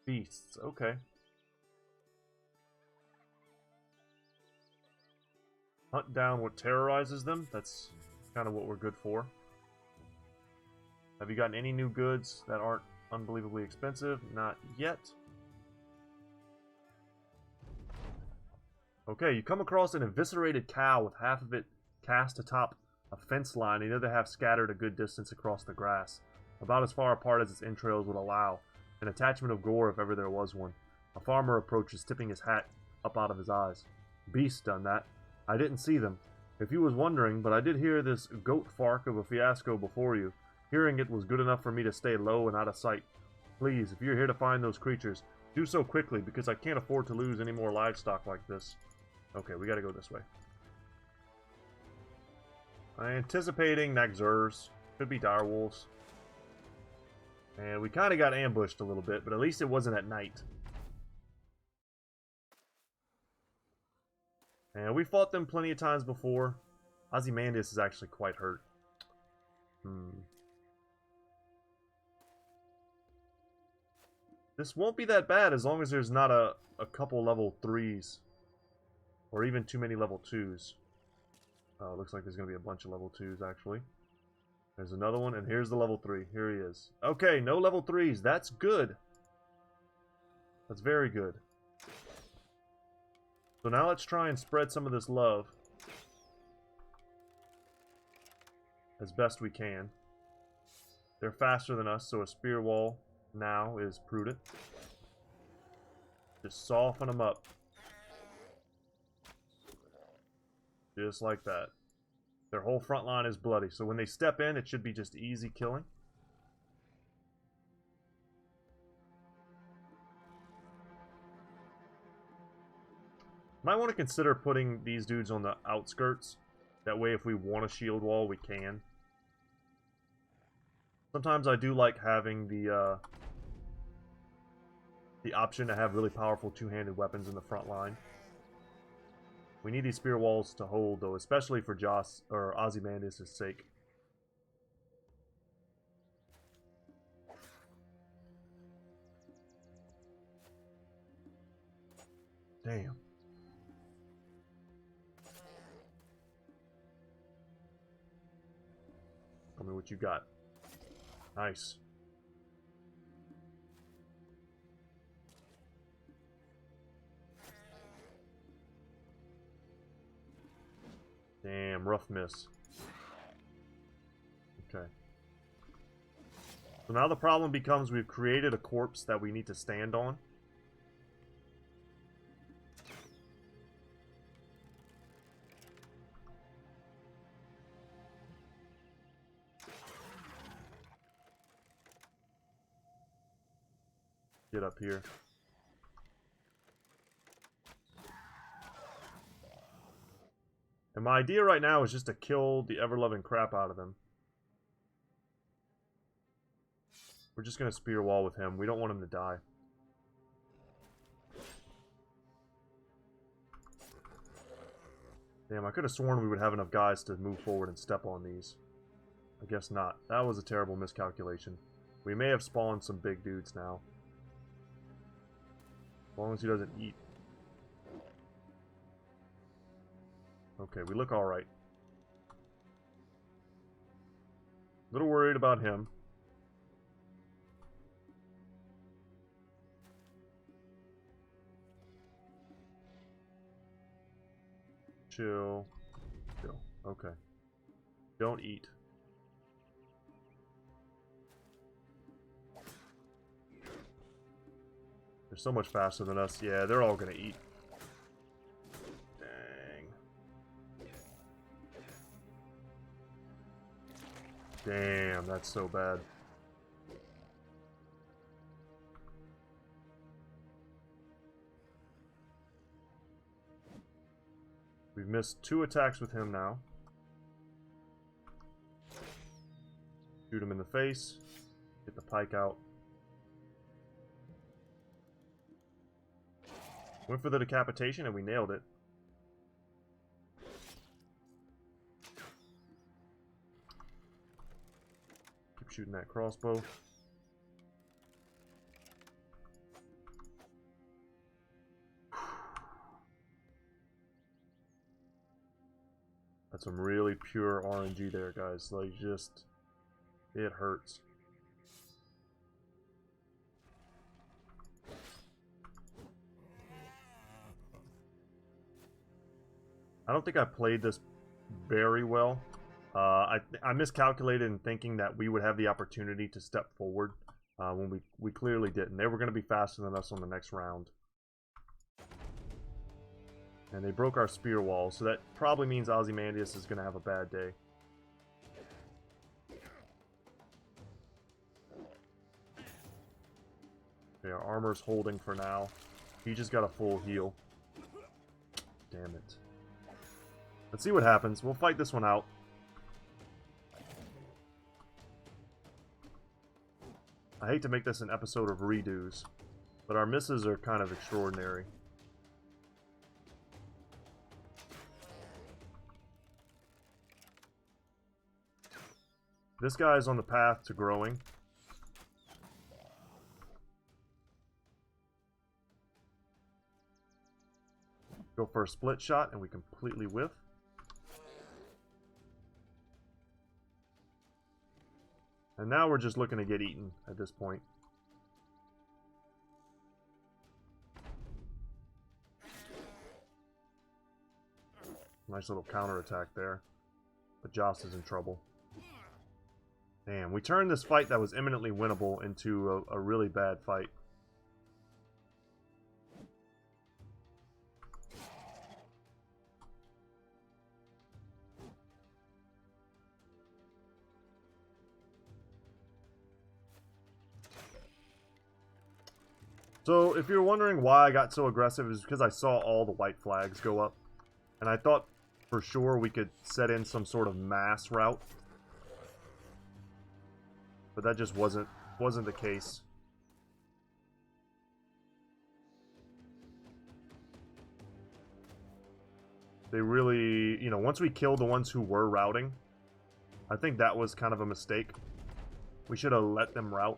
Beasts, okay. Hunt down what terrorizes them. That's kind of what we're good for. Have you gotten any new goods that aren't unbelievably expensive? Not yet. Okay, you come across an eviscerated cow with half of it cast atop a fence line and the other half scattered a good distance across the grass, about as far apart as its entrails would allow, an attachment of gore if ever there was one. A farmer approaches, tipping his hat up out of his eyes. Beasts done that. I didn't see them. If you was wondering, but I did hear this goat fark of a fiasco before you. Hearing it was good enough for me to stay low and out of sight. Please, if you're here to find those creatures, do so quickly, because I can't afford to lose any more livestock like this. Okay, we gotta go this way. I'm anticipating Nagzurs. Could be direwolves. And we kind of got ambushed a little bit, but at least it wasn't at night. And we fought them plenty of times before. Ozymandias is actually quite hurt. This won't be that bad as long as there's not a couple level 3s. Or even too many level 2s. Looks like there's going to be a bunch of level 2s, actually. There's another one, and here's the level 3. Here he is. Okay, no level 3s. That's good. That's very good. So now let's try and spread some of this love. As best we can. They're faster than us, so a spear wall now is prudent. Just soften them up. Just like that. Their whole front line is bloody, so when they step in, it should be just easy killing. Might want to consider putting these dudes on the outskirts. That way, if we want a shield wall, we can. Sometimes I do like having the option to have really powerful two-handed weapons in the front line. We need these spear walls to hold, though, especially for Joss or Ozymandias' sake. Damn. Tell me what you got. Nice. Damn, rough miss. Okay. So now the problem becomes we've created a corpse that we need to stand on. Get up here. And my idea right now is just to kill the ever-loving crap out of him. We're just going to spear wall with him. We don't want him to die. Damn, I could have sworn we would have enough guys to move forward and step on these. I guess not. That was a terrible miscalculation. We may have spawned some big dudes now. As long as he doesn't eat. Okay, we look alright. A little worried about him. Chill. Chill. Okay. Don't eat. They're so much faster than us. Yeah, they're all gonna eat. Damn, that's so bad. We've missed 2 attacks with him now. Shoot him in the face. Get the pike out. Went for the decapitation and we nailed it. shooting that crossbow. That's some really pure RNG there, guys. Like, just... it hurts. I don't think I played this very well. I miscalculated in thinking that we would have the opportunity to step forward when we clearly didn't. They were going to be faster than us on the next round. And they broke our spear wall, so that probably means Ozymandias is going to have a bad day. Okay, our armor's holding for now. He just got a full heal. Damn it. Let's see what happens. We'll fight this one out. I hate to make this an episode of redos, but our misses are kind of extraordinary. This guy is on the path to growing. Go for a split shot, and we completely whiff. And now we're just looking to get eaten at this point. Nice little counterattack there. But Joss is in trouble. Damn, we turned this fight that was imminently winnable into a really bad fight. So, if you're wondering why I got so aggressive, is because I saw all the white flags go up. And I thought for sure we could set in some sort of mass route. But that just wasn't the case. They really, you know, once we killed the ones who were routing, I think that was kind of a mistake. We should have let them route.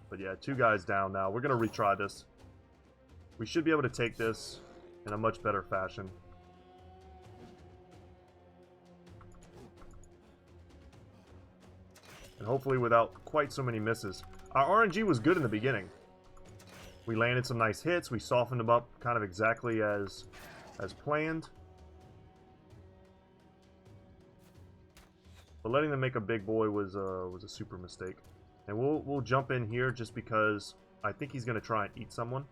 But yeah, 2 guys down now. We're going to retry this. We should be able to take this in a much better fashion. And hopefully without quite so many misses. Our RNG was good in the beginning. We landed some nice hits. We softened them up kind of exactly as planned. But letting them make a big boy was a super mistake. And we'll jump in here just because I think he's going to try and eat someone.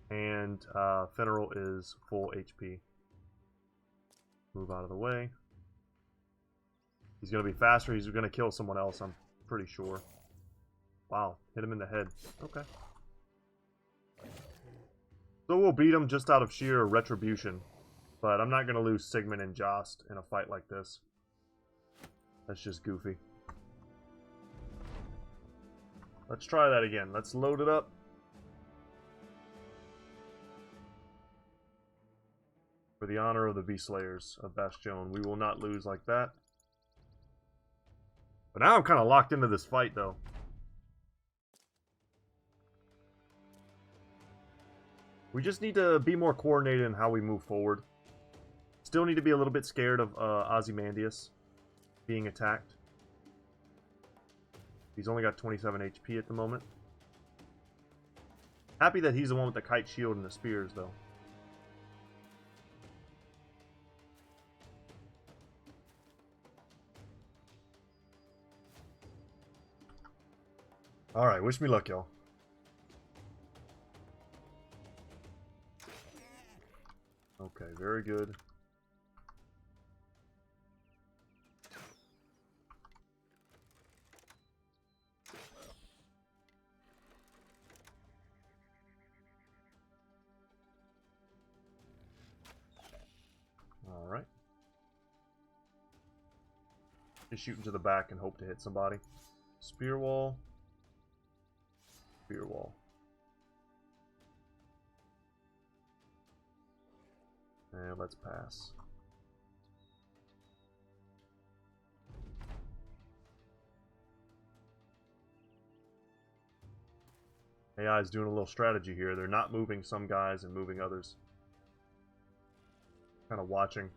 And Fenneral is full HP. Move out of the way. He's going to be faster. He's going to kill someone else, I'm pretty sure. Wow, hit him in the head. Okay. So we'll beat him just out of sheer retribution. But I'm not going to lose Sigmund and Jost in a fight like this. That's just goofy. Let's try that again. Let's load it up. For the honor of the Beast Slayers of Bastion, we will not lose like that. But now I'm kind of locked into this fight, though. We just need to be more coordinated in how we move forward. Still need to be a little bit scared of Ozymandias being attacked. He's only got 27 HP at the moment. Happy that he's the one with the kite shield and the spears, though. Alright, wish me luck, y'all. Okay, very good. Alright. Just shoot into the back and hope to hit somebody. Spear wall. Spear wall. And let's pass. AI is doing a little strategy here. They're not moving some guys and moving others. Kind of watching.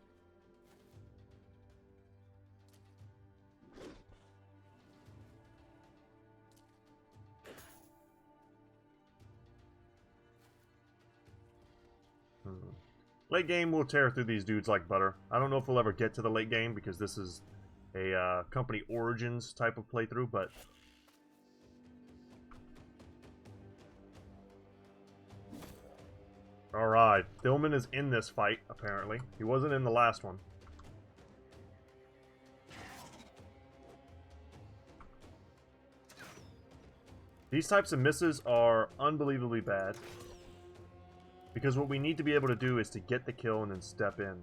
Late game, we'll tear through these dudes like butter. I don't know if we'll ever get to the late game because this is a company origins type of playthrough, but alright, Dillman is in this fight, apparently. He wasn't in the last one. These types of misses are unbelievably bad. Because what we need to be able to do is to get the kill and then step in.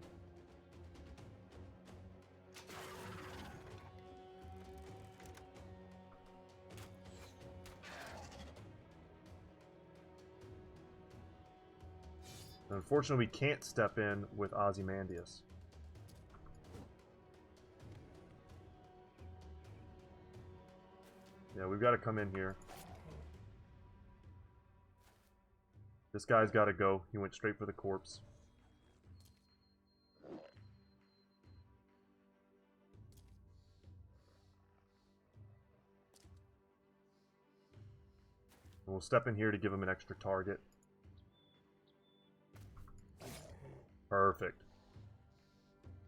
Unfortunately, we can't step in with Ozymandias. Yeah, we've got to come in here. This guy's got to go. He went straight for the corpse. We'll step in here to give him an extra target. Perfect.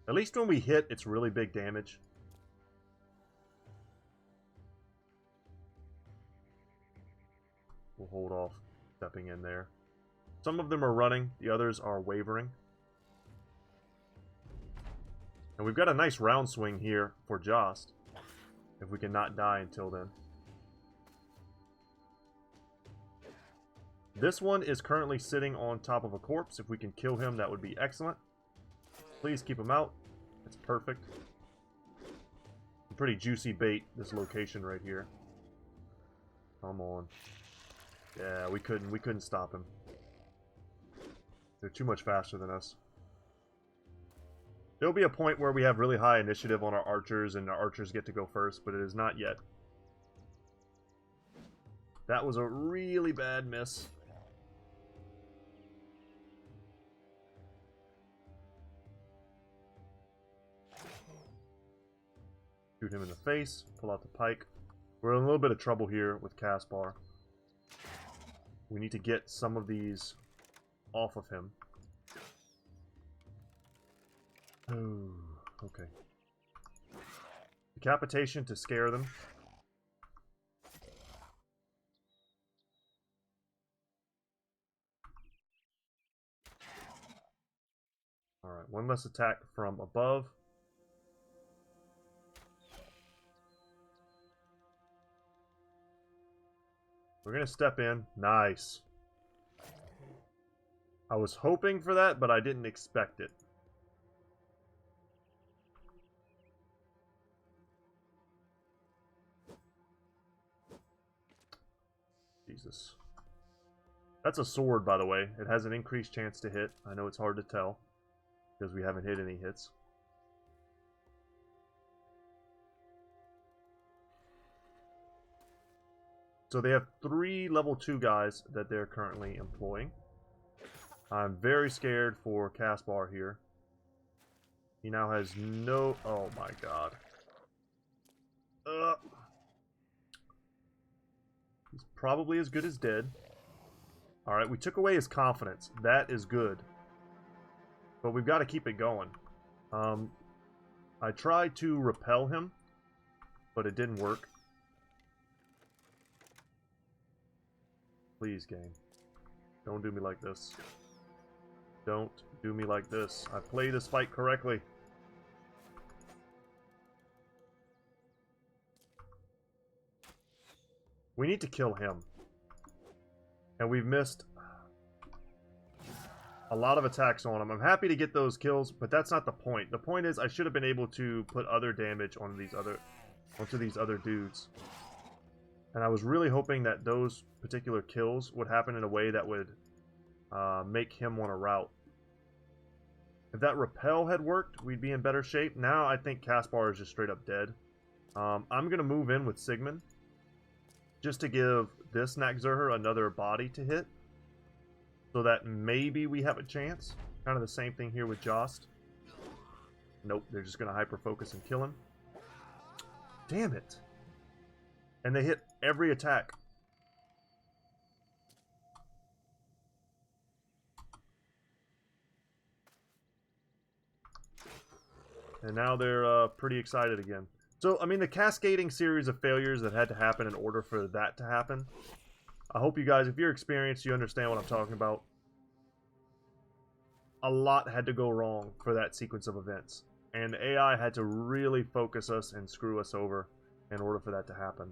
At least when we hit, it's really big damage. We'll hold off stepping in there. Some of them are running, the others are wavering. And we've got a nice round swing here for Jost, if we can not die until then. This one is currently sitting on top of a corpse. If we can kill him, that would be excellent. Please keep him out. It's perfect. Pretty juicy bait, this location right here. Come on. Yeah, we couldn't stop him. They're too much faster than us. There'll be a point where we have really high initiative on our archers and our archers get to go first, but it is not yet. That was a really bad miss. Shoot him in the face, pull out the pike. We're in a little bit of trouble here with Caspar. We need to get some of these off of him. Oh, okay. Decapitation to scare them. Alright, one less attack from above. We're going to step in. Nice. I was hoping for that, but I didn't expect it. Jesus. That's a sword, by the way. It has an increased chance to hit. I know it's hard to tell because we haven't hit any hits. So they have 3 level 2 guys that they're currently employing. I'm very scared for Caspar here. He now has no... Oh my god. He's probably as good as dead. Alright, we took away his confidence. That is good. But we've got to keep it going. I tried to repel him, but it didn't work. Please, game. Don't do me like this. Don't do me like this. I play this fight correctly. We need to kill him. And we've missed a lot of attacks on him. I'm happy to get those kills, but that's not the point. The point is I should have been able to put other damage on onto these other dudes. And I was really hoping that those particular kills would happen in a way that would make him want to rout. If that repel had worked, we'd be in better shape. Now I think Caspar is just straight up dead. I'm going to move in with Sigmund. just to give this Naxurher another body to hit, so that maybe we have a chance. Kind of the same thing here with Jost. Nope, they're just going to hyper-focus and kill him. Damn it. And they hit every attack. And now they're pretty excited again. So, I mean, the cascading series of failures that had to happen in order for that to happen. I hope you guys, if you're experienced, you understand what I'm talking about. A lot had to go wrong for that sequence of events. And the AI had to really focus us and screw us over in order for that to happen.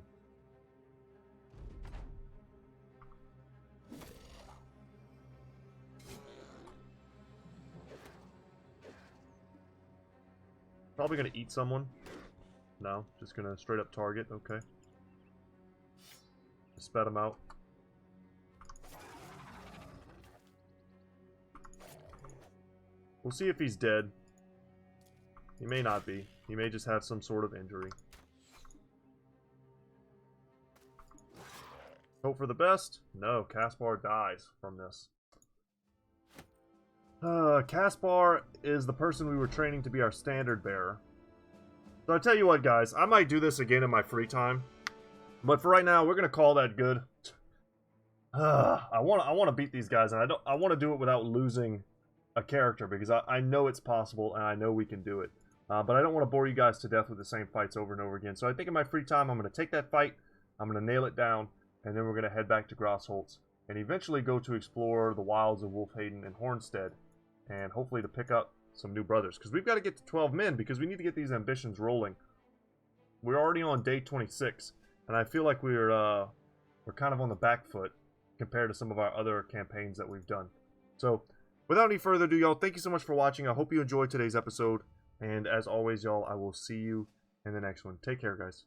Probably going to eat someone. No, just going to straight up target. Okay. Just spat him out. We'll see if he's dead. He may not be. He may just have some sort of injury. Hope for the best? No, Caspar dies from this. Caspar is the person we were training to be our standard bearer. So I tell you what, guys, I might do this again in my free time. But for right now, we're gonna call that good. I want to beat these guys, and I want to do it without losing a character, because I know it's possible and I know we can do it. But I don't want to bore you guys to death with the same fights over and over again. So I think in my free time, I'm going to take that fight, I'm going to nail it down, and then we're going to head back to Grossholtz and eventually go to explore the wilds of Wolfhaden and Hornstead, and hopefully to pick up some new brothers, because we've got to get to 12 men, because we need to get these ambitions rolling. We're already on day 26, and I feel like we're kind of on the back foot compared to some of our other campaigns that we've done. So without any further ado, y'all, thank you so much for watching. I hope you enjoyed today's episode. And as always, y'all, I will see you in the next one. Take care, guys.